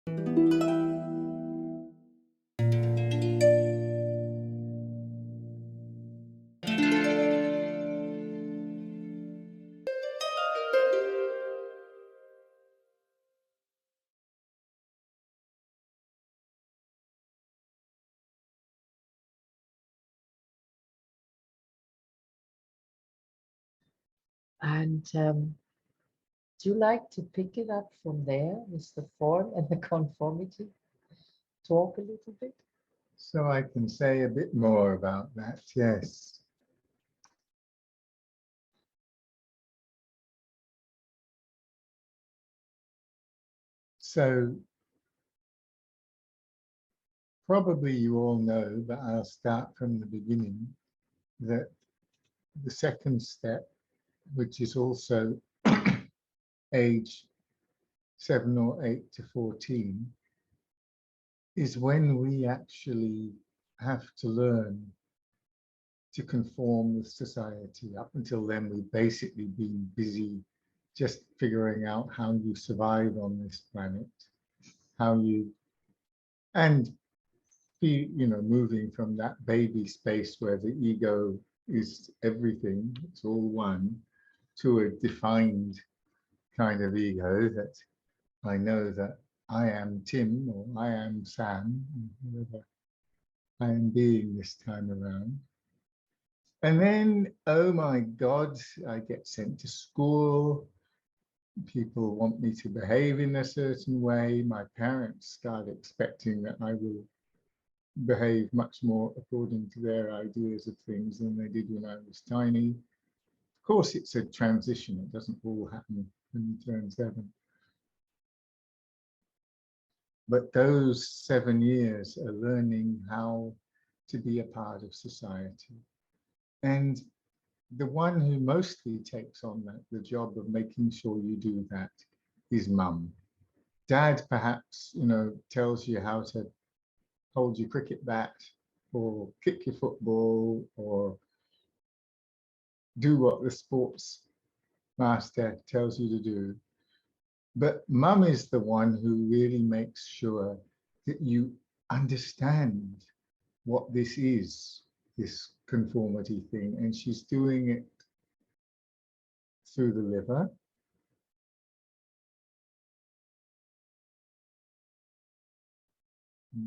And do you like to pick it up from there with the form and the conformity? Talk a little bit. So I can say a bit more about that, yes. So probably you all know, but I'll start from the beginning, that the second step, which is also age 7 or 8 to 14, is when we actually have to learn to conform with society. Up until then, we've basically been busy just figuring out how you survive on this planet, how you, and be, moving from that baby space where the ego is everything, it's all one, to a defined kind of ego that I know that I am Tim or I am Sam, whoever I am being this time around. And then, oh my God, I get sent to school. People want me to behave in a certain way. My parents start expecting that I will behave much more according to their ideas of things than they did when I was tiny. Of course, it's a transition. It doesn't all happen when you turn 7. But those 7 years are learning how to be a part of society. And the one who mostly takes on that, the job of making sure you do that, is mum. Dad perhaps, tells you how to hold your cricket bat or kick your football or do what the sports master tells you to do. But mum is the one who really makes sure that you understand what this is, this conformity thing, and she's doing it through the liver.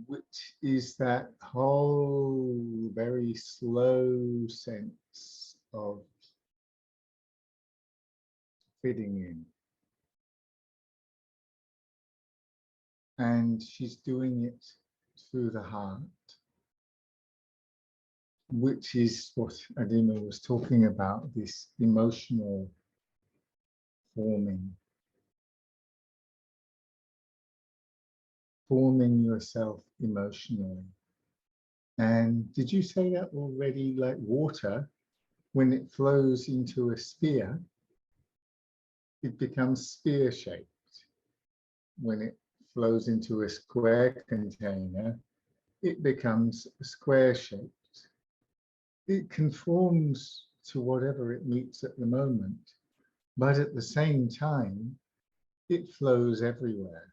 Which is that whole very slow sense of fitting in. And she's doing it through the heart, which is what Adima was talking about, this emotional forming yourself emotionally. And did you say that already? Like water, when it flows into a sphere, it becomes sphere shaped. When it flows into a square container, it becomes square shaped. It conforms to whatever it meets at the moment, but at the same time, it flows everywhere.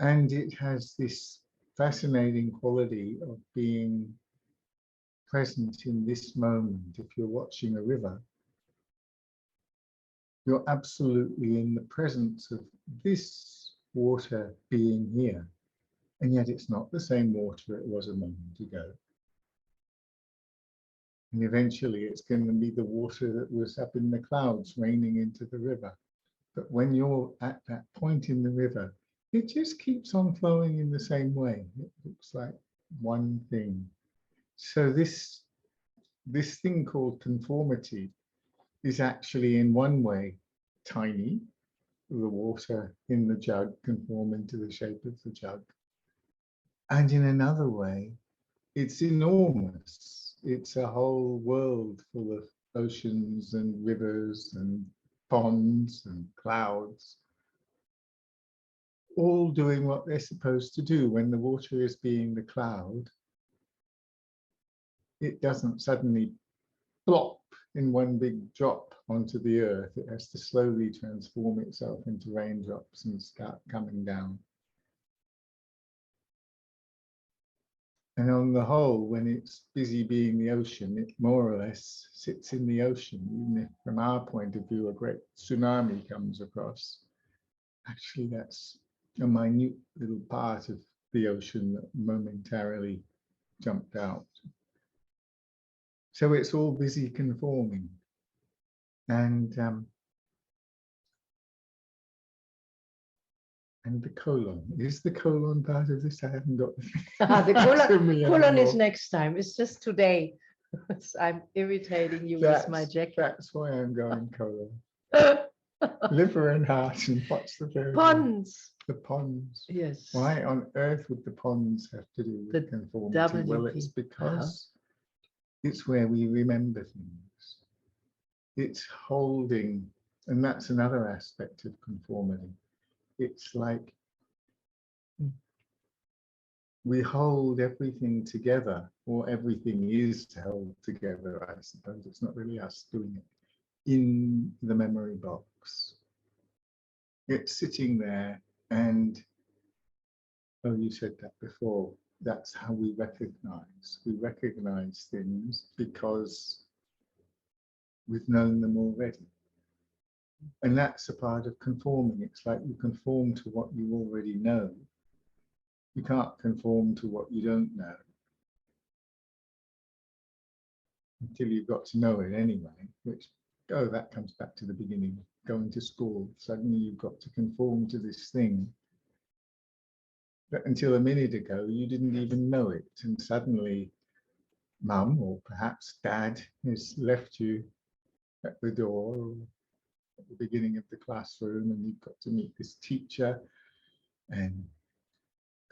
And it has this fascinating quality of being present in this moment. If you're watching a river, you're absolutely in the presence of this water being here. And yet it's not the same water it was a moment ago. And eventually it's going to be the water that was up in the clouds raining into the river. But when you're at that point in the river, it just keeps on flowing in the same way. It looks like one thing. So this thing called conformity is actually in one way tiny, the water in the jug conforming to the shape of the jug. And in another way, it's enormous. It's a whole world full of oceans and rivers and ponds and clouds, all doing what they're supposed to do. When the water is being the cloud, it doesn't suddenly flop in one big drop onto the earth. It has to slowly transform itself into raindrops and start coming down. And on the whole, when it's busy being the ocean, it more or less sits in the ocean. Even if from our point of view, a great tsunami comes across, actually that's a minute little part of the ocean that momentarily jumped out. So it's all busy conforming. And the colon. Is the colon part of this? I haven't got the colon is next time. It's just today. I'm irritating you with my jacket. That's why I'm going colon. Liver and heart, and what's the third Pons. one? The pons. Yes. Why on earth would the pons have to do with conformity? WP. Well, it's because it's where we remember things. It's holding, and that's another aspect of conformity. It's like we hold everything together, or everything is held together, I suppose. It's not really us doing it, in the memory box. It's sitting there, and, oh, you said that before, that's how we recognize. We recognize things because we've known them already. And that's a part of conforming. It's like you conform to what you already know. You can't conform to what you don't know until you've got to know it anyway, which, oh, that comes back to the beginning, going to school. Suddenly you've got to conform to this thing that until a minute ago you didn't even know it. And suddenly mum, or perhaps dad, has left you at the door or at the beginning of the classroom, and you've got to meet this teacher and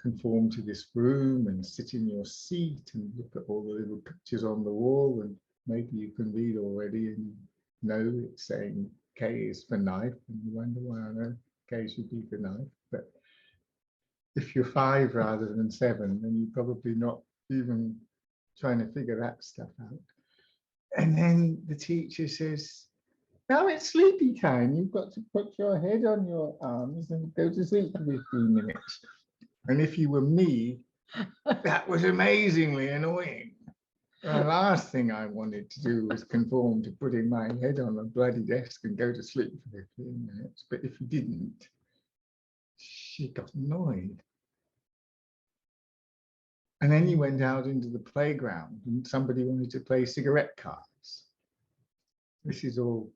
conform to this room and sit in your seat and look at all the little pictures on the wall, and maybe you can read already and know it's saying K is for knife, and you wonder why on earth K should be for knife. But if you're 5 rather than 7, then you're probably not even trying to figure that stuff out. And then the teacher says, now it's sleepy time. You've got to put your head on your arms and go to sleep for 15 minutes. And if you were me, that was amazingly annoying. The last thing I wanted to do was conform to putting my head on a bloody desk and go to sleep for 15 minutes. But if you didn't, she got annoyed. And then you went out into the playground and somebody wanted to play cigarette cards. This is all,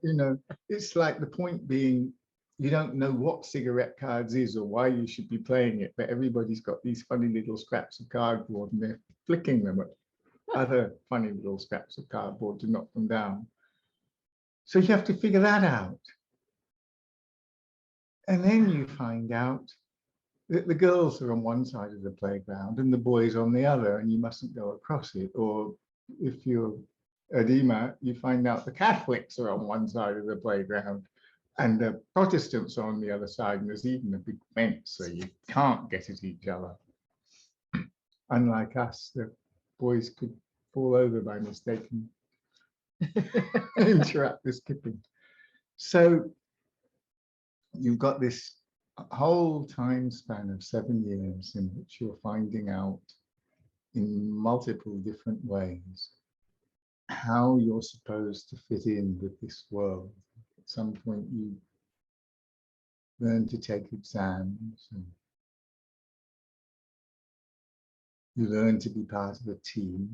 you know, it's like the point being, you don't know what cigarette cards is or why you should be playing it, but everybody's got these funny little scraps of cardboard and they're flicking them at other funny little scraps of cardboard to knock them down. So you have to figure that out. And then you find out that the girls are on one side of the playground and the boys on the other, and you mustn't go across it. Or if you're Adima, you find out the Catholics are on one side of the playground and the Protestants are on the other side, and there's even a big fence so you can't get at each other. Unlike us, the boys could fall over by mistake and interrupt the skipping. So you've got this whole time span of 7 years in which you're finding out in multiple different ways how you're supposed to fit in with this world. At some point you learn to take exams and you learn to be part of a team.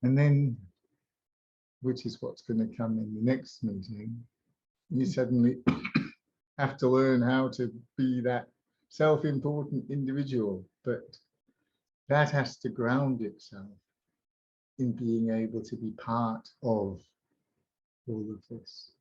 And then, which is what's going to come in the next meeting, you suddenly have to learn how to be that self-important individual, but that has to ground itself in being able to be part of all of this.